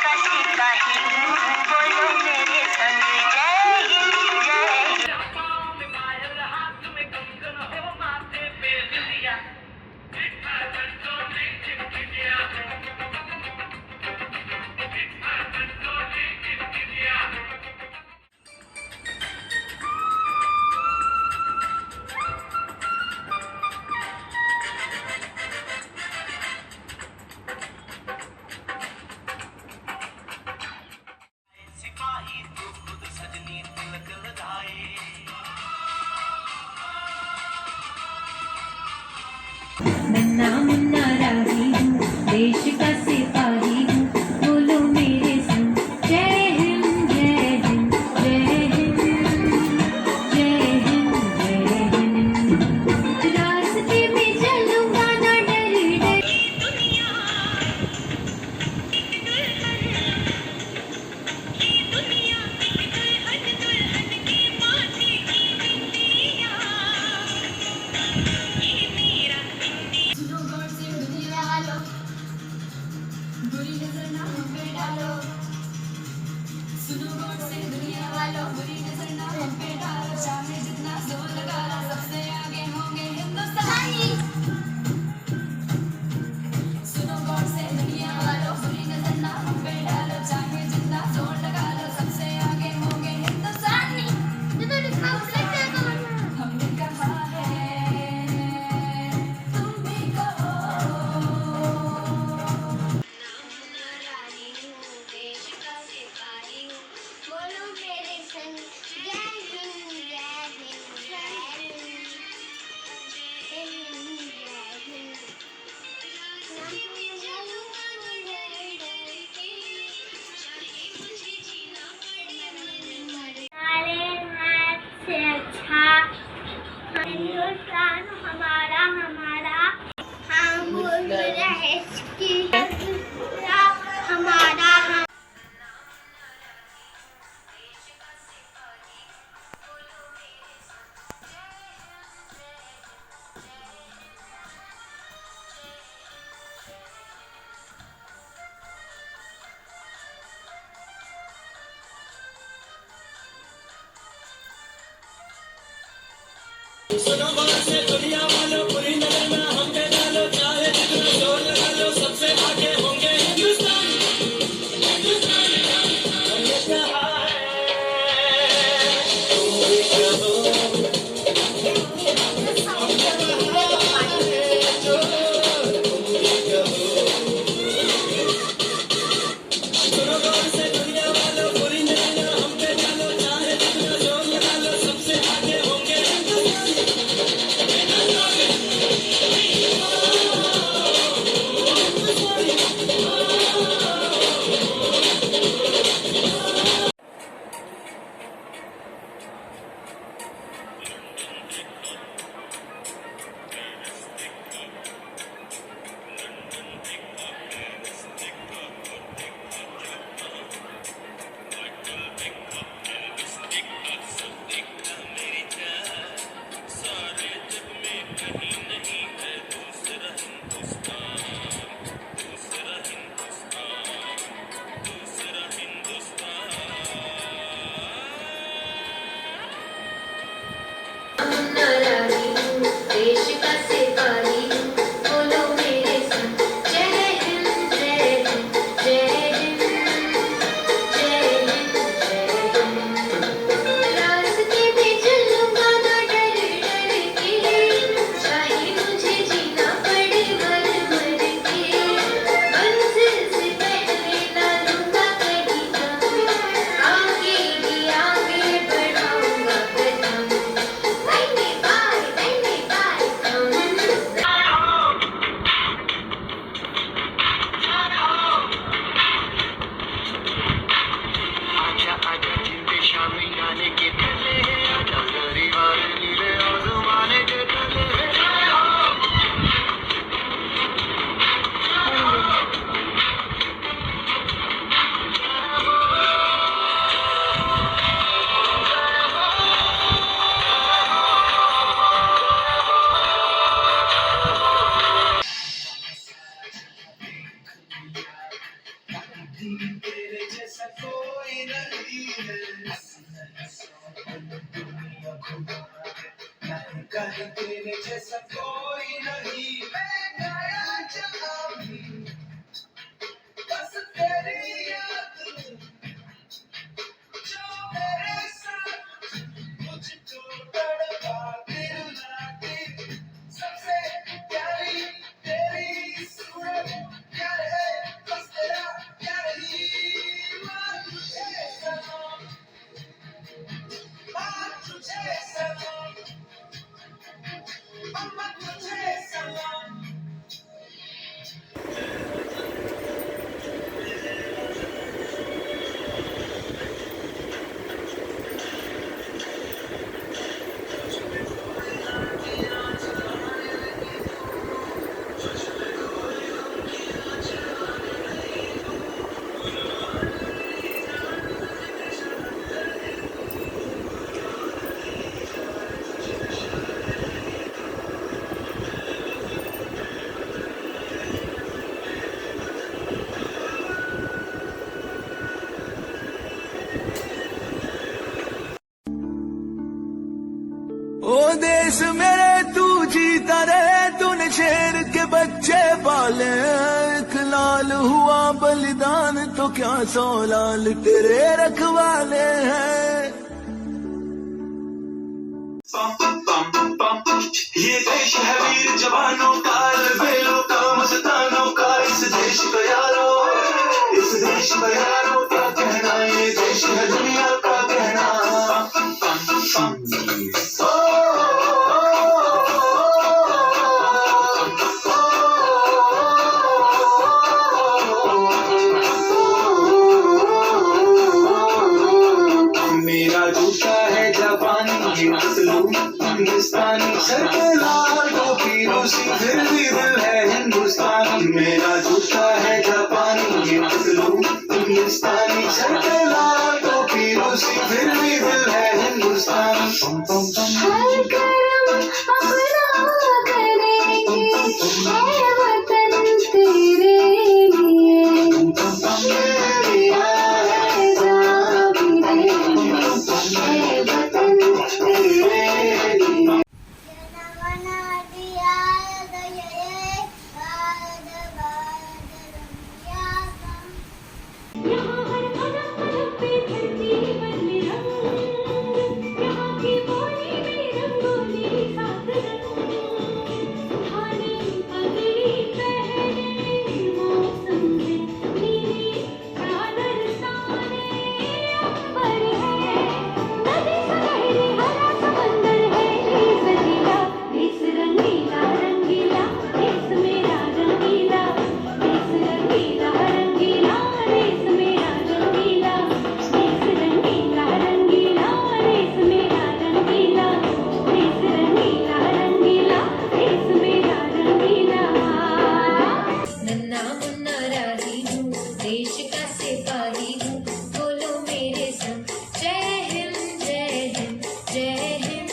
का सिपाही हूँ, बोलो मेरे संग जय हिंद जय हिंद। सिपाही तो खुद सजनी तिलक लगाए। नन्ना मुन्ना राही हूँ, देश का सिपाही हूँ, बोलो मेरे संग जय हिंद जय हिंद जय हिंद जय हिंद जय हिंद। रास्ते में चलूंगा ना डर डर। बुरी नजर ना हम पे डालो, सुनो गौर से दुनिया वालों, बुरी नजर ना हम पे डालो, चाहे जितना जोर लगा लो, सबसे आगे होंगे हिंदुस्तानी। सुनो गौर से दुनिया वालों, बुरी नजर ना हम पे डालो, चाहे जितना जोर लगा लो, सबसे आगे होंगे हिंदुस्तानी। हमने कहा है, तुम भी कहो। बोलो मेरे संग जय हिंद जय हिंद जय हिंद जय हिंद जय हिंद। हमारे हाथ से अच्छा हिंदुस्तान हमारा हमारा, हम बोल रहे कि हमारा हम। सुनो गौर से दुनिया वालों, बुरी नजर ना हम पे डालो, चाहे जितना जोर लगा लो, सबसे आगे होंगे हिंदुस्तान। हमने कहा है, तुम भी कहो। हमने कहा है, जो तुम भी कहो। सुनो गौर से दुनिया वालों, बुरी नजर ना हम पे डालो, चाहे जितना जोर लगा लो, सबसे आगे होंगे हिंदुस्तान। तेरे जैसा कोई नहीं, मैं गाया जहाँ भी बस तेरी याद जो मेरे साथ मुझको तड़पाती रुलाती, सबसे प्यारी तेरी सूरत, प्यार है बस तेरा प्यार ही। माँ तुझे सलाम, माँ तुझे सलाम, अम्मा तुझे सलाम। ओ देश मेरे तू जीता रहे, तूने शेर के बच्चे पाले, एक लाल हुआ बलिदान तो क्या 100 लाल तेरे रखवाले हैं। ये देश है वीर जवानों का, बेलों का मस्तानों का, इस देश को यारो, इस देश को यारो क्या कहना, ये देश है दुनिया का कहना। मेरा जूता है जापानी, ये मसलूम हिंदुस्तानी, सर पे लाल टोपी रूसी, फिर भी दिल है हिंदुस्तानी। मेरा जूता है जापानी, ये मसलूम हिंदुस्तानी, सर पे लाल टोपी रूसी, फिर भी दिल है हिंदुस्तानी। हर कर्म अपना करेंगे, है वतन तेरे लिए, दिया है जान देंगे, है वतन तेरे लिए। जनगणना दिया भारत भारत रम्याकम्। यहाँ हर कदम कदम पे धरती बदले रंग, यहाँ की बोली में रंगोली सात रंग, सुहानी पगड़ी पहने मौसम है नीली चादर ताने, अंबर है नदी सनहरी, हरा समंदर है देश रंगीला, देश रंगीला रंगीला, देश मेरा रंगीला, देश रंगीला रंगीला, देश मेरा रंगीला, देश रंगीला रंगीला, देश मेरा रंगीला, देश रंगीला रंगीला, देश मेरा रंगीला। नन्हा मुन्ना राही हूँ, देश का सिपाही हूँ, बोलो मेरे संग जय हिंद जय हिंद जय हिंद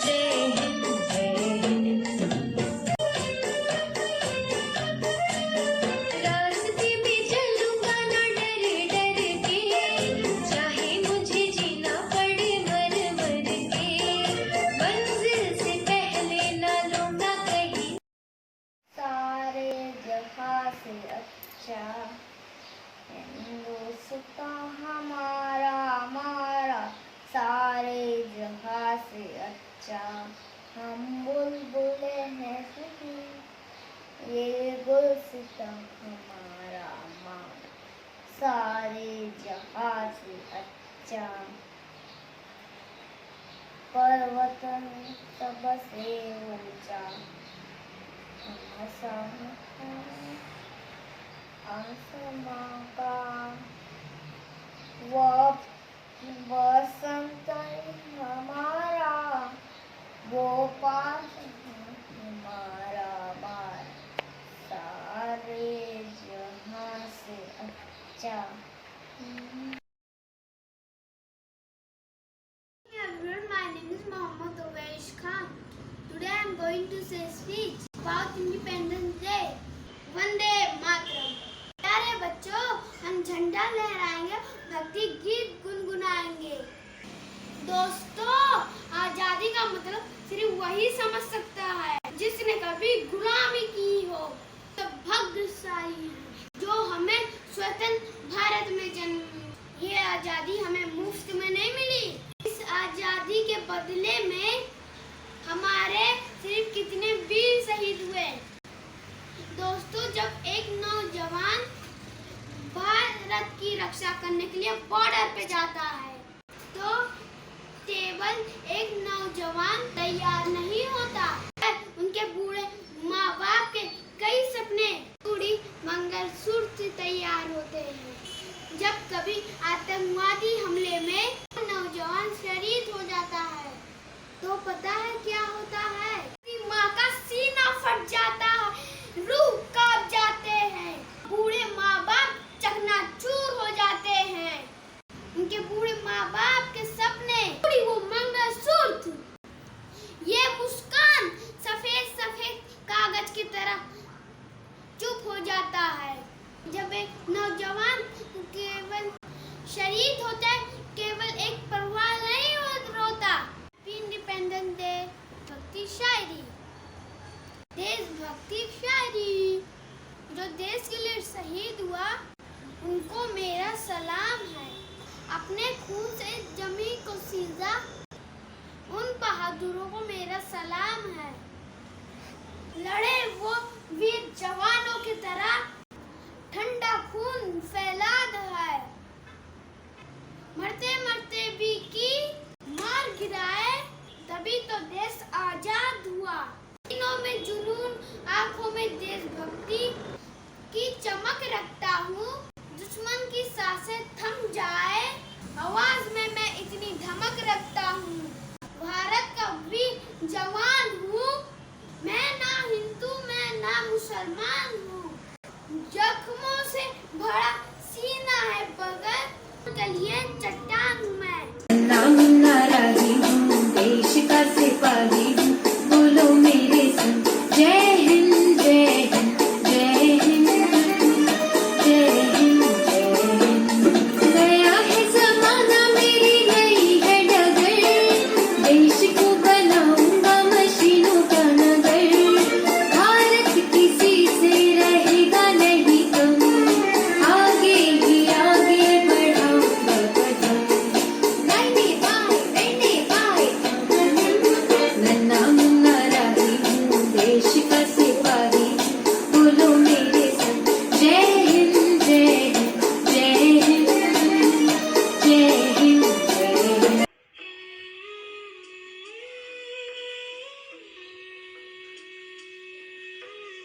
जय हिंद जय हिंद। रास्ते में चलूंगा ना डर डर के, चाहे मुझे जीना पड़े मर मर के, मंजिल से पहले ना लूंगा कहीं। सारे जहां से अच्छा हिंदुस्तान हमारा हमारा, सारे जहां से अच्छा हम बुलबुले हैं सभी, ये गुलसितां हमारा हमारा, सारे जहां से अच्छा। पर वतन सबसे ऊंचा आसमां का, वो बसंत हमारा, वो पास हमारा बार, सारे जहां से अच्छा। Everyone, my name is Mohammad Ovesh Khan. Today I am going to say a speech about Independence Day. Vande Mataram. प्यारे बच्चों, हम झंडा लहराएंगे, भक्ति गीत गुनगुनाएंगे। दोस्तों, आजादी का मतलब सिर्फ वही समझ सकता है जिसने कभी गुलामी की हो। तो भाग्यशाली है जो हमें स्वतंत्र भारत में जन्म मिली। ये आजादी हमें मुफ्त में नहीं मिली। इस आजादी के बदले में हमारे सिर्फ कितने वीर शहीद हुए। दोस्तों, जब एक नौजवान भारत की रक्षा करने के लिए बॉर्डर पे जाता है तो केवल एक नौजवान तैयार नहीं होता, उनके बूढ़े माँ बाप के कई सपने चूड़ी मंगलसूत्र तैयार होते हैं। जब कभी आतंकवादी हमले में नौजवान शहीद हो जाता है तो पता है क्या होता है? माँ का सीना फट जाता है, रूह कांप जाते हैं, बूढ़े माँ बाप चकनाचूर हो जाते हैं। उनके बूढ़े माँ बाप के सपने, वो मंगलसूत्र, ये मुस्कान सफेद सफेद कागज की तरह चुप हो जाता है। जब एक नौजवान केवल शहीद होता है, केवल एक परिवार नहीं रोता। इंडिपेंडेंस डे भक्ति शायरी, देशभक्ति शायरी। जो देश के लिए शहीद हुआ उनको मेरा सलाम है। अपने खून से जमी को सींचा उन बहादुरों को मेरा सलाम है। लड़े वो वीर जवानों की तरह, ठंडा खून फैला है। मरते मरते भी की मार गिराए, तभी तो देश आजाद हुआ। दिनों में जुनून, आंखों में देशभक्ति की चमक रखता हूँ। दुश्मन की सांसें थम जाए, आवाज में मैं इतनी धमक रखता हूँ। भारत का वीर जवान हूँ मैं, ना हिंदू मैं ना मुसलमान हूँ। जख्मों से भरा सीना है बगल के लिए चट्टान हूँ मैं। मुन्ना राही हूँ, देश का सिपाही हूँ, बोलो मेरे संग जय हिंद जय हिंद जय हिंद जय हिंद जय हिंद। गया है जमाना मेरी नई है डगर, देश को बनाऊंगा मशीनों का नगर। भारत किसी से रहेगा नहीं कम, आगे ही आगे बढ़ाऊंगा कदम। नन्ना मुन्ना राही हूँ, देश का सिपाही हूँ, बोलो मेरे संग जय हिंद जय हिंद जय हिंद जय हिंद जय हिंद।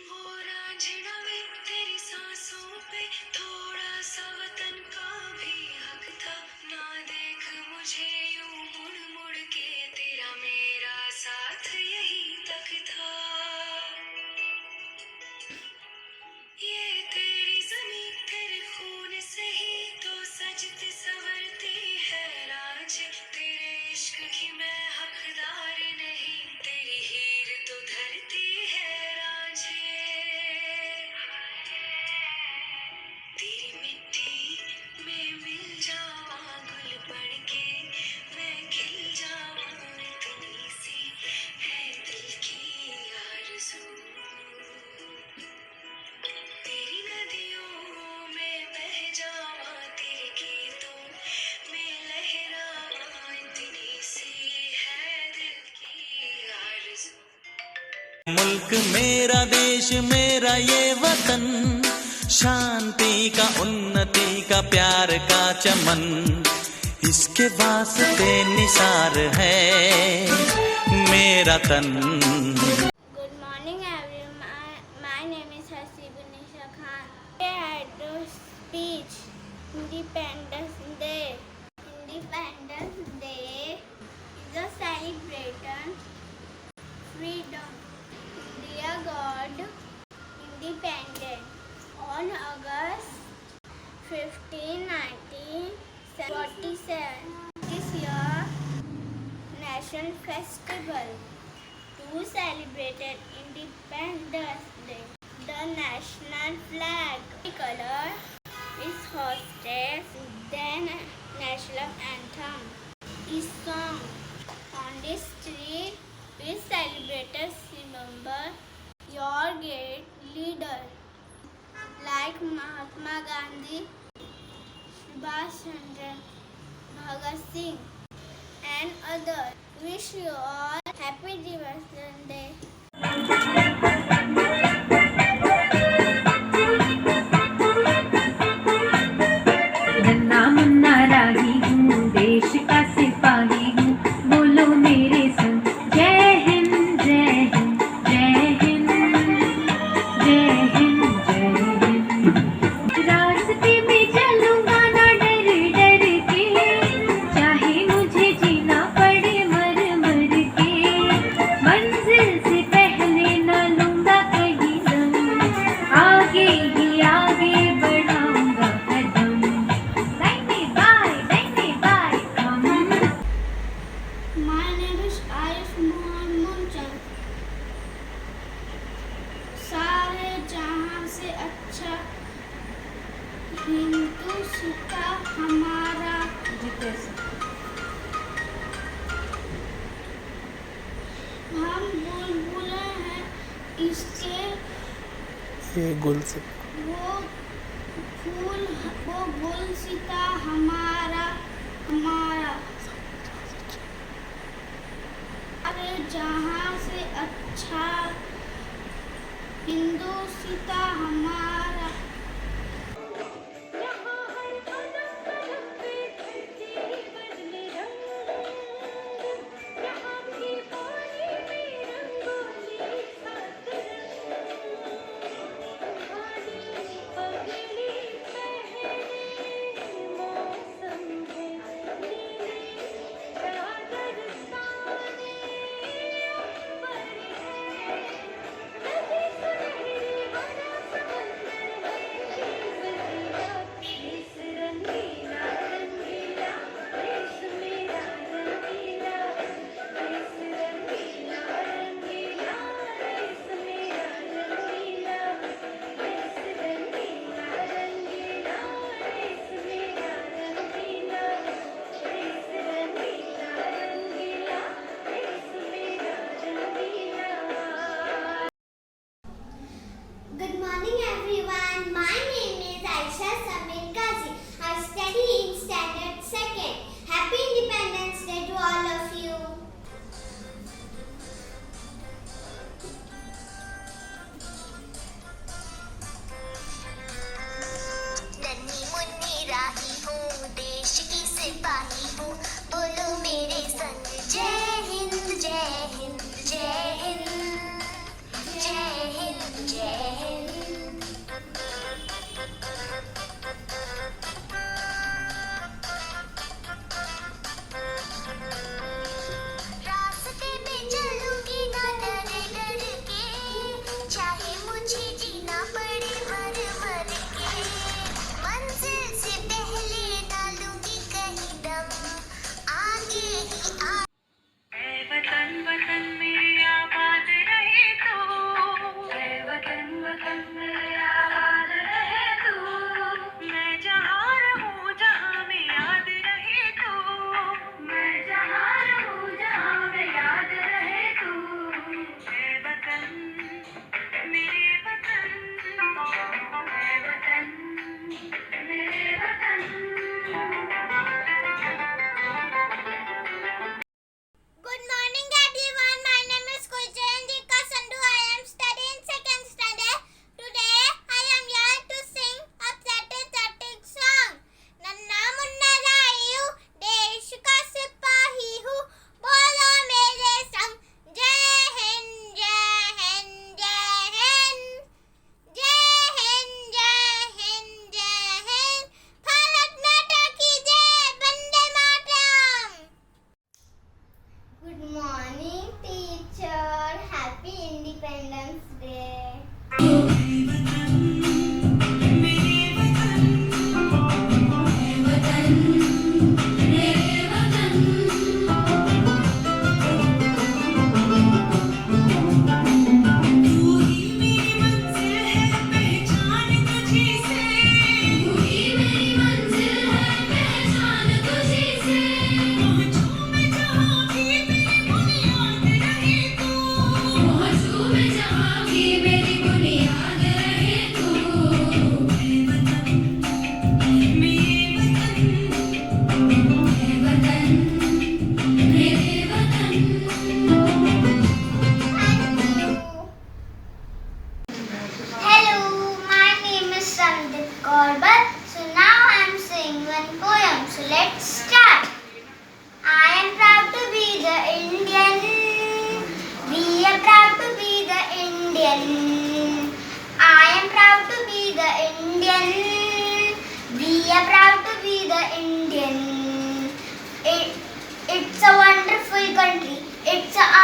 हो रांझना में तेरी सांसों पे थोड़ा सा वतन का भी हक था। ना देख मुझे यूं मुड़ मुड़ के, तेरा मेरा साथ यही तक था। ये तेरी जमीन तेरे खून से ही तो सजती संवरती है राज। तेरे इश्क की मैं हकदार नहीं, तेरी हीर तो धरती है राजे। तेरी मिट्टी में मिल जावा गुल बन के, मैं खिल जावा, इतनी सी है दिल की आरज़ू। तेरी नदियों में बह जावा, तेरे गीतों में लहरावा, इतनी सी है दिल की आरज़ू। मुल्क मेरा देश मेरा ये वतन, शांति का उन्नति का प्यार का चमन, इसके वास्ते निसार है मेरा तन। Good morning everyone. My name is Hasibu Nisha Khan. Today I do speech. Independence Day. Independence Day is a celebration freedom. India got independent on August 15, 1947. This year national festival to celebrate Independence Day. The national flag color is hostess, then national anthem is sung on the street We celebrate remember your great leader like Mahatma Gandhi, Subhash Chandra, Bhagat Singh and others. Wish you all happy Diversity Day. नन्ना मुन्ना राही हूँ, देश का सिपाही हूँ, बोलो मेरे संग जय हिंद जय हिंद जय हिंद जय हिंद जय हिंद। रास्ते में चलूंगा ना डर डर के, चाहे मुझे जीना पड़े मर मर के, मंजिल से पहले ना लूंगा कहीं दम, आगे ही आगे बढ़ाऊंगा कदम। My name is Ayush Mohan Munchand. सारे जहां से अच्छा हिंदुस्तान हमारा। हम बुलबुलें हैं इसके, ये गुल से वो फूल वो गुलसिता हमारा हमारा। अरे जहां से अच्छा हिंदुस्तान हमारा।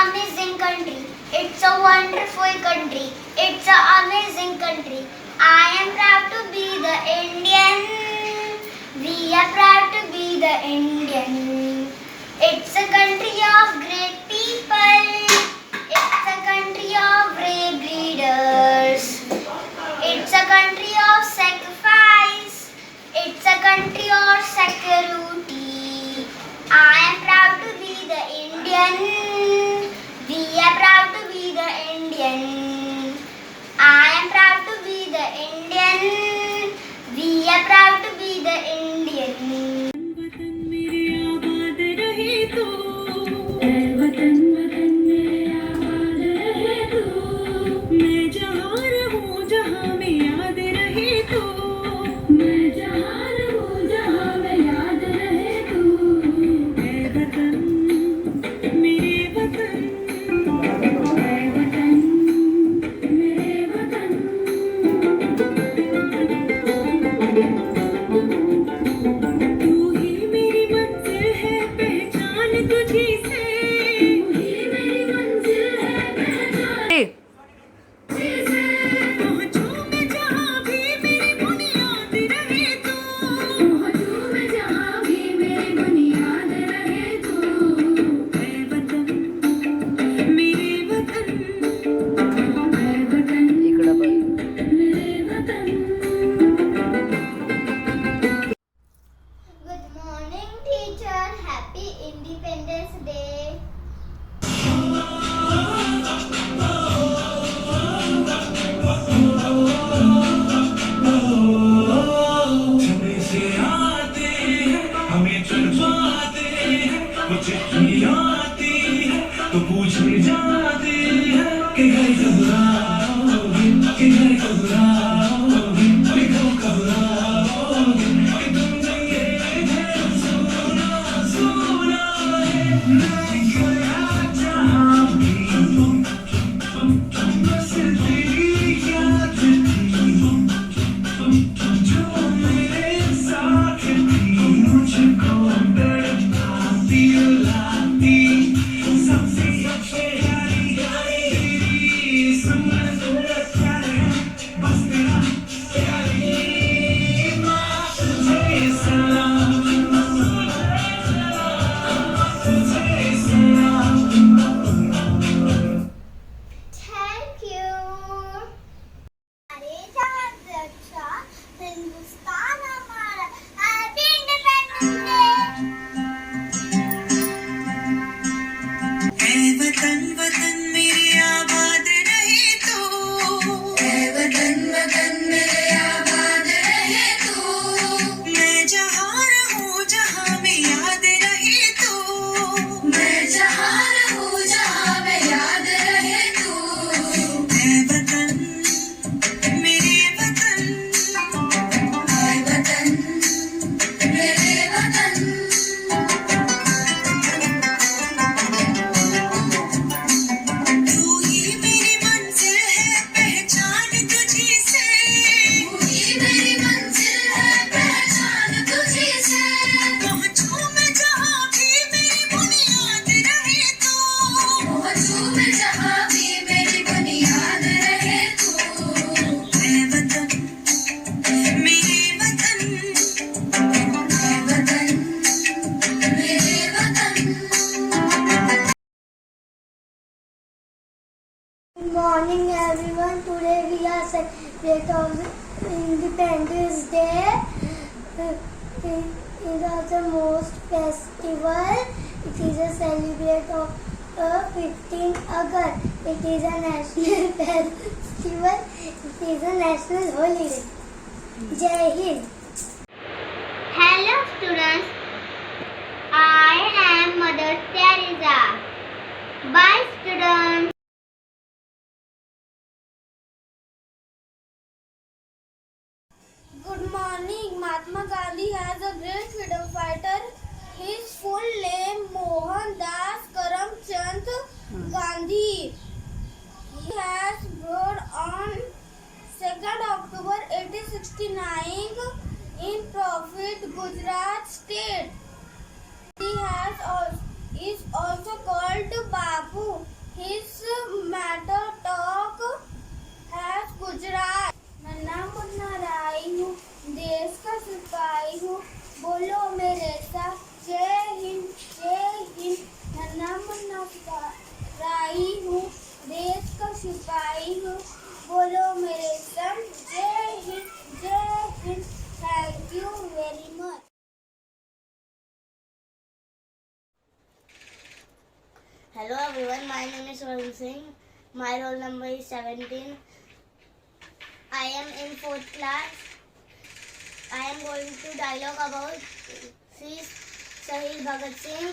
amazing country. It's a wonderful country. It's an amazing country. I am proud to be the Indian. We are proud to be the Indian. It's a country of great people. It's a country of brave leaders. It's a country of sacrifice. It's a country of security. I am proud to be the Indian. We are proud to be the Indian. I am proud to be the Indian. We are proud to be the Indian. वतन मेरे आबाद रहे तो, ऐ वतन वतन मेरे आबाद रहे तो, मैं जहाँ रहूँ जहाँ में याद रहे तो, मैं जहाँ रहूँ जहाँ में याद रहे तो, ऐ वतन मेरे वतन, ऐ वतन मेरे वतन। तू ही मेरी मंजिल है पहचान तुझी से, तू ही मेरी मंजिल है पहचान तुझी से। पहुँचूं मैं जहाँ भी मेरी बुनियाद रहे तो, पहुँचूं मैं जहाँ भी मेरी बुनियाद रहे तो, ऐ वतन मेरे वतन, ऐ वतन मेरे वतन। Good morning, teacher. Happy Independence Day. थोड़े से आते हैं हमें चुनवाते हैं वो चिट्ठी आती है तो पूछने जाते हैं कि घर कब आओगे, कि घर कब आओगे, कि कब आओगे, कि तुमने ये घर सुना सुना है मैं गया जहाँ भी बस तेरी याद थी जो मेरे साथ थी मुझको तड़पाती रुलाती सबसे प्यारी तेरी सुंदर प्यारी बस तेरा प्यारी माँ तुझे सलाम तुझे सलाम। Thank you. हमारे जहाँ रक्षा हिंदुस्तान हमारा हैप्पी इंडिपेंडेंस डे। ऐ वतन वतन मेरे आबाद रहे तो, ऐ वतन वतन मेरे आबाद रहे तो, मैं जहाँ रहूँ जहाँ में याद रहे तो, मैं जहाँ रहूँ जहाँ में याद रहे तो, ऐ वतन मेरे वतन, ऐ वतन मेरे वतन। तू ही मेरी मंजिल है पहचान तुझी से, तू ही मेरी मंजिल है पहचान तुझी से। पहुँचूं मैं जहाँ भी मेरी बुनियाद रहे तो, पहुँचूं मैं जहाँ भी मेरी बुनियाद रहे तो, ऐ वतन मेरे वतन, ऐ वतन मेरे वतन। Good morning, everyone. Today we are celebrating Independence Day. It is the most festival. It is a celebration of 15 August. It is a national festival. It is a national holiday. Jai Hind. Hello, students. I am Mother Teresa. Bye, students. Good morning. Mahatma Gandhi has a great freedom fighter. His full name Mohandas Karamchand Gandhi. He has born on 2nd October 1869 in Prophet, Gujarat state. He is also called Bapu. Hello everyone, my name is Varun Singh. My roll number is 17. I am in 4th class. I am going to dialogue about शहीद भगत सिंह.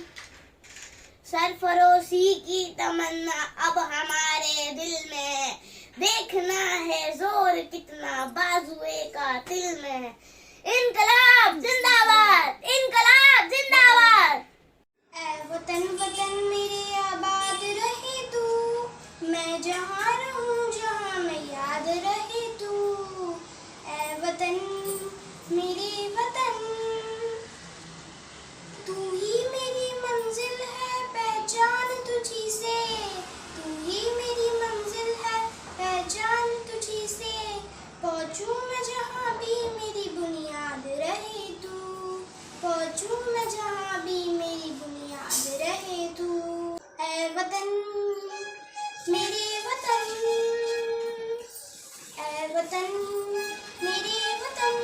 सरफरोशी की तमन्ना अब हमारे दिल में, देखना है जोर कितना बाजुए का दिल में. इनकलाब जिंदाबाद, इनकलाब जिंदाबाद. ऐ वतन वतन मेरे आबाद रहे तू, मैं जहाँ रहूँ जहाँ मैं याद रहे तू. ऐ वतन मेरे वतन, तू ही मेरी मंजिल है पहचान तुझी से. तू ही मेरी मंजिल है पहचान तुझी से. पहुँचूँ मैं जहाँ भी मेरी बुनियाद रहे तू. पहुँचूँ मैं जहाँ भी मेरी बुनियाद रहे तू. ऐ वतन मेरे वतन, ऐ वतन मेरे वतन.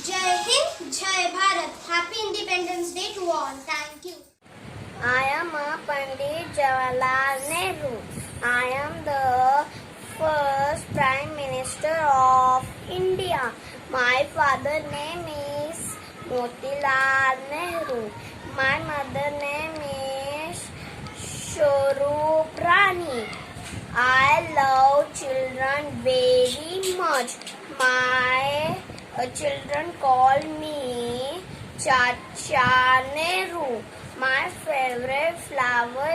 जय हिंद, जय Bharat. Happy Independence Day to all. Thank you. I am a Pandit Jawaharlal Nehru. I am the first Prime Minister of India. My father name is Motilal Nehru. My mother name is Shorup Rani. I love children very much. My children call me Chacha Nehru. My favorite flower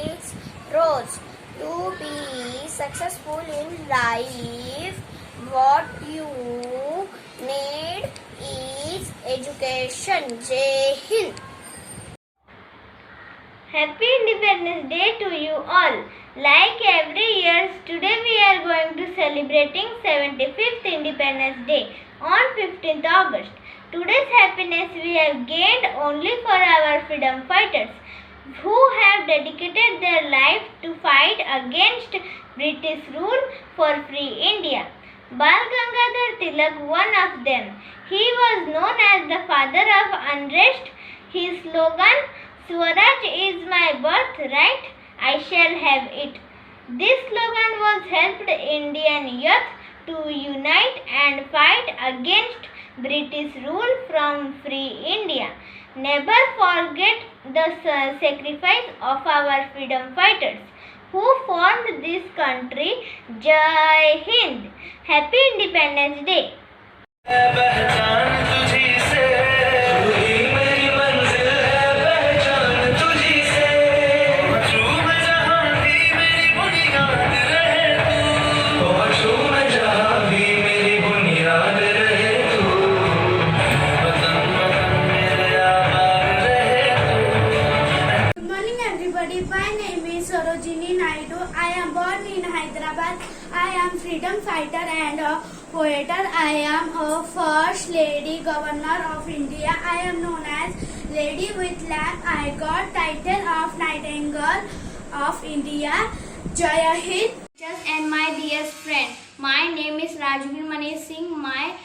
is rose. To be successful in life, what you need is education. Jai Hind. Happy Independence Day to you all. Like every year, today we are going to celebrating 75th Independence Day on 15th August. Today's happiness we have gained only for our freedom fighters who have dedicated their life to fight against British rule for free India. Bal Gangadhar Tilak, one of them. He was known as the father of unrest. His slogan, Swaraj is my birthright, I shall have it. This slogan was helped Indian youth to unite and fight against British rule from free India. Never forget the sacrifice of our freedom fighters who formed this country. Jai Hind. Happy Independence Day. पहचान तुझी से, तू ही मेरी मंजिल है पहचान तुझी से. पहुंचूं मैं जहाँ भी मेरी बुनियाद रहे तू. पहुंचूं मैं जहाँ भी मेरी बुनियाद रहे तू. वतन वतन मेरे आबाद रहे तू. Good morning everybody. My name is Sarojini Naidu. I am born in Hyderabad. I am freedom fighter and a poet. I am a first lady governor of India. I am known as Lady with Lamp. I got title of Nightingale of India. Jai Hind. And my dear friend, my name is Rajveer Manish Singh. My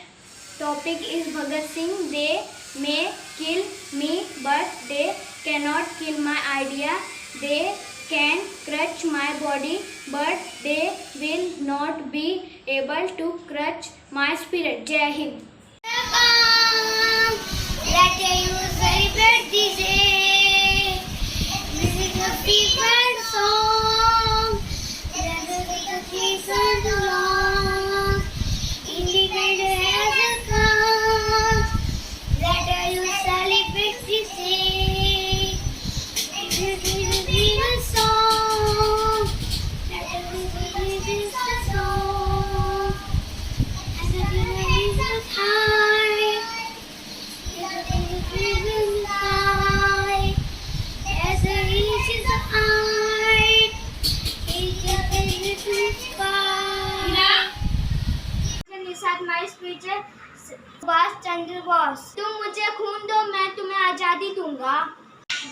topic is Bhagat Singh. They may kill me, but they cannot kill my idea. They can crush my body, but they will not be able to crush my spirit. Jai Hind. Let you celebrate this day. This is a freedom song. Let the season long. Independence has come. Let you celebrate this day. This is a freedom song. Let us this a song. As a is a high. As a is high. As a is a high. It is sky. साथ my speech है सुभाष चंद्र बोस. तुम मुझे खून दो, मैं तुम्हें आजादी दूंगा.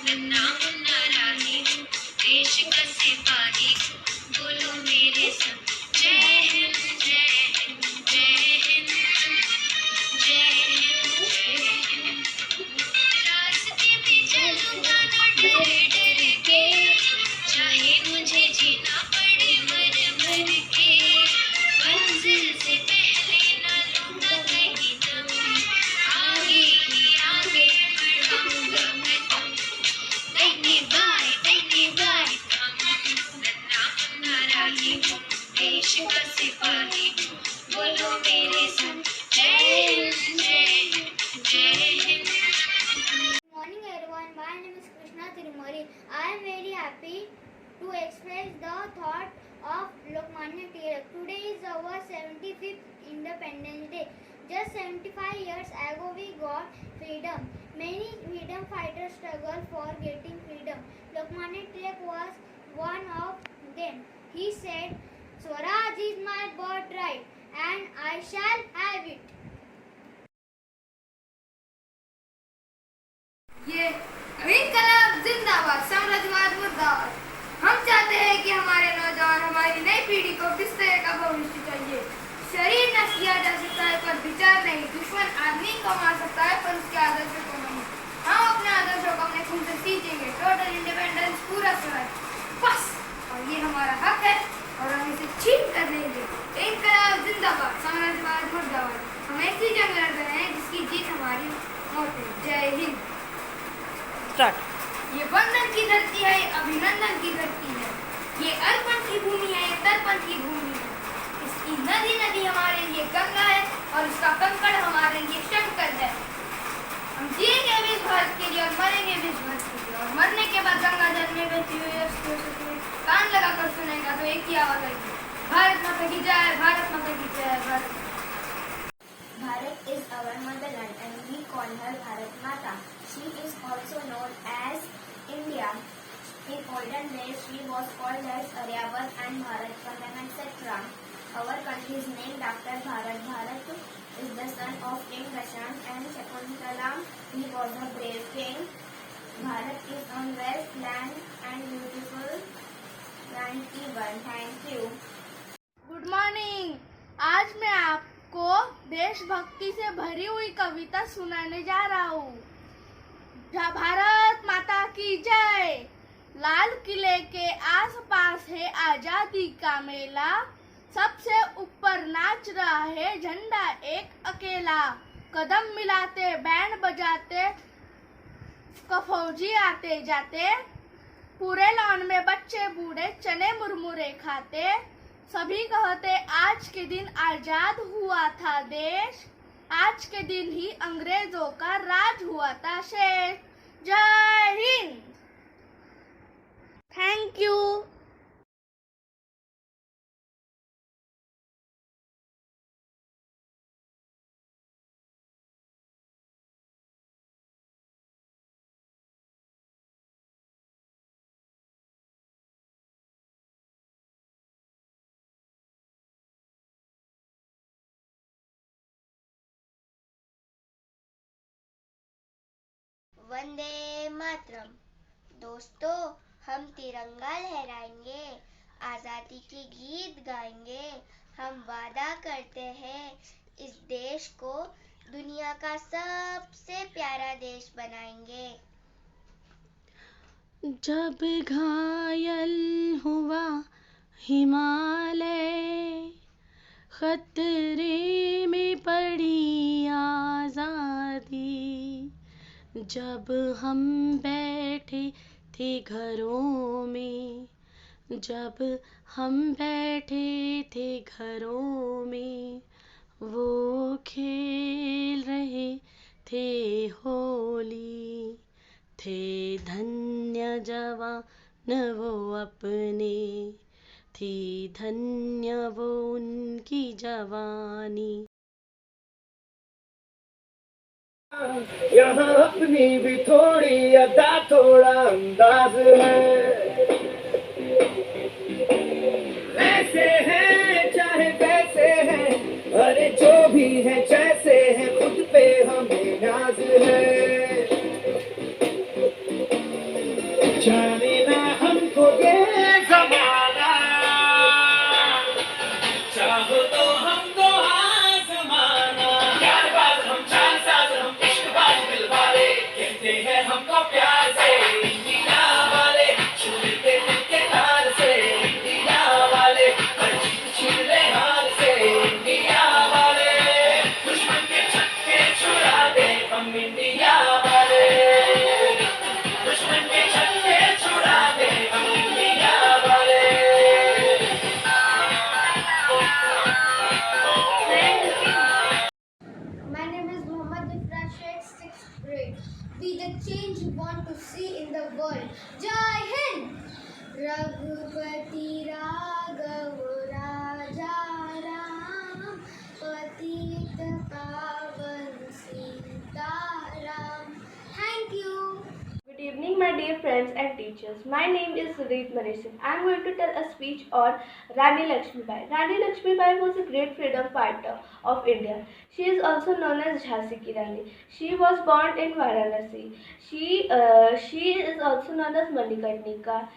मुन्ना मुन्ना राही हूँ, देश का सिपाही हूँ, बोलो मेरे संग. जय हिंद, जय हिंद, जय हिंद, जय हिंद, जय हिंद. रास्ते पे चलूंगा ना डर डर के, देश का सिपाही हूँ, बोलो मेरे संग जय हिंद जय हिंद जय Hind. Good morning everyone, my name is Krishna Tirumari. I am very happy to express the thought of Lokmanya Tilak. Today is our 75th Independence Day. Just 75 years ago we got freedom. Many freedom fighters struggled for getting freedom. Lokmanya Tilak was one of them. He said, Swaraj is my birthright and I shall have it. ये इनकलाब जिंदाबाद, साम्राज्यवाद मुर्दाबाद। हम चाहते हैं कि हमारे नौजवान, हमारी नई पीढ़ी को किस तरह का भविष्य चाहिए। शरीर नष्ट किया जा सकता है पर विचार नहीं। दुश्मन आदमी को मार सकता है पर उसके आदर्शों को नहीं। हम अपने आदर्शों को अपने खून से सींचेंगे। टोटल इंडिपेंडेंस, पूरा स्वराज, बस। और ये हमारा हक है और हम इसे छीन कर देंगे। इनकलाब जिंदाबाद, साम्राज्यवाद मुर्दाबाद। हम ऐसी जंग लड़ रहे हैं जिसकी जीत हमारी मौत है। जय हिंद। ये वंदन की धरती है, अभिनंदन की धरती है। ये अर्पण की भूमि है, ये तर्पण की भूमि है। इसकी नदी नदी हमारे लिए गंगा है और इसका कंकड़ हमारे लिए शंकर है। हम जिएंगे भी इस भारत के लिए और मरेंगे भी इस भारत के लिए। और मरने के बाद गंगा जल में बहती हुई अस्थि में कान लगाकर सुनेगा तो एक ही आवाज आएगी, भारत माता की जय, भारत माता की जय, Bharat. Bharat is our motherland and we call her Bharat Mata. She is also known as India. In olden days, she was called as Aryavat and Bharat Vandam, etc. Our country is named after Bharat. Bharat is the son of King Dashant and Shakuntala. He was a brave king. Bharat is on west land and beautiful land even. Thank you. Good morning. आज मैं आपको देशभक्ति से भरी हुई कविता सुनाने जा रहा हूँ। भारत माता की जय। लाल किले के आसपास है आजादी का मेला, सबसे ऊपर नाच रहा है झंडा एक अकेला। कदम मिलाते बैंड बजाते फौजी आते जाते, पूरे लॉन में बच्चे बूढ़े चने मुरमुरे खाते। सभी कहते आज के दिन आजाद हुआ था देश, आज के दिन ही अंग्रेजों का राज हुआ था शेष। जय हिंद। Thank you. वंदे मातरम। दोस्तों, हम तिरंगा लहराएंगे, आजादी के गीत गाएंगे। हम वादा करते हैं इस देश को दुनिया का सबसे प्यारा देश बनाएंगे। जब घायल हुआ हिमालय, खतरे में पड़ी आजादी, जब हम बैठे थे घरों में, जब हम बैठे थे घरों में, वो खेल रहे थे होली। थे धन्य जवान वो अपने, थी धन्य वो उनकी जवानी। यहाँ अपनी भी थोड़ी अदा थोड़ा अंदाज है। वैसे हैं चाहे वैसे हैं, अरे जो भी है जैसे हैं, खुद पे हमें नाज है। जाने ना हमको ये जमाना, चाहो तो हमको हाँ जमाना। प्यार बात हम चार साथ हम इश्क बात दिल वाले, कहते हैं हमको प्यार से इंडिया वाले। रघुपति राघव राजा राम पतित पावन Sitaram. Thank you. Good evening, my dear friends and teachers. My name is Sudeep Manishan. I am going to tell a speech on Rani Lakshmibai. Rani Lakshmibai was a great freedom fighter of India. She is also known as Jhansi Ki Rani. She was born in Varanasi. She is also known as Manikarnika.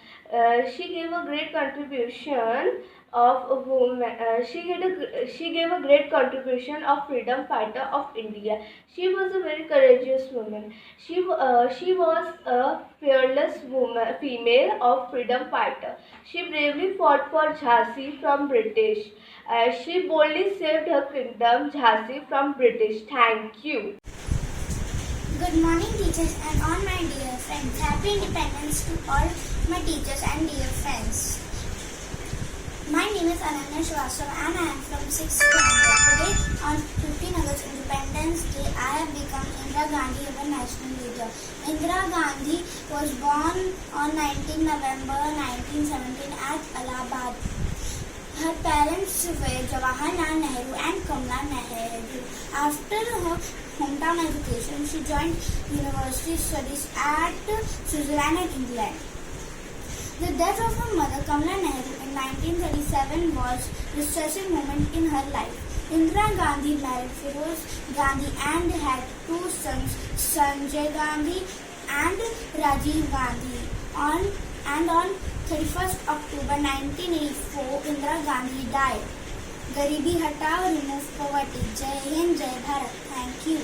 She gave a great contribution of women. She gave a great contribution of freedom fighter of India. She was a very courageous woman. She was a fearless woman, female of freedom fighter. She bravely fought for Jhansi from British. She boldly saved her kingdom, Jhansi, from British. Thank you. Good morning, teachers, and all my dear friends. Happy Independence to all my teachers and dear friends. My name is Ananya Shrivastava and I am from 6th standard. Today, on 15 August Independence Day, I have become Indira Gandhi, our national leader. Indira Gandhi was born on 19 November 1917 at Allahabad. Her parents were Jawaharlal Nehru and Kamala Nehru. After her hometown education, she joined university studies at Switzerland and England. The death of her mother, Kamala Nehru, in 1937 was a distressing moment in her life. Indira Gandhi married Firoz Gandhi and had two sons, Sanjay Gandhi and Rajiv Gandhi. On 31st October 1984, Indira Gandhi died. Garibi Hatao, remove poverty. Jai Hind, Jai Bharat. Thank you.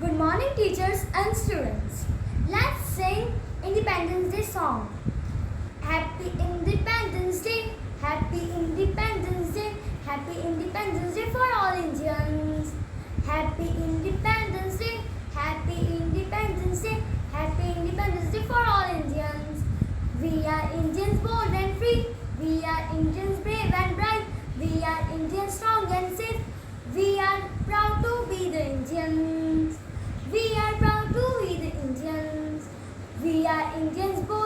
Good morning, teachers and students. Let's sing Independence Day song. Happy Independence Day, Happy Independence Day, Happy Independence Day for all Indians. Happy Independence Day, Happy Independence Day, Happy Independence Day for all Indians. We are Indians bold and free, we are Indians brave and bright, we are Indians strong and safe, we are proud to be the Indians. We are proud to be the Indians. We are Indians bold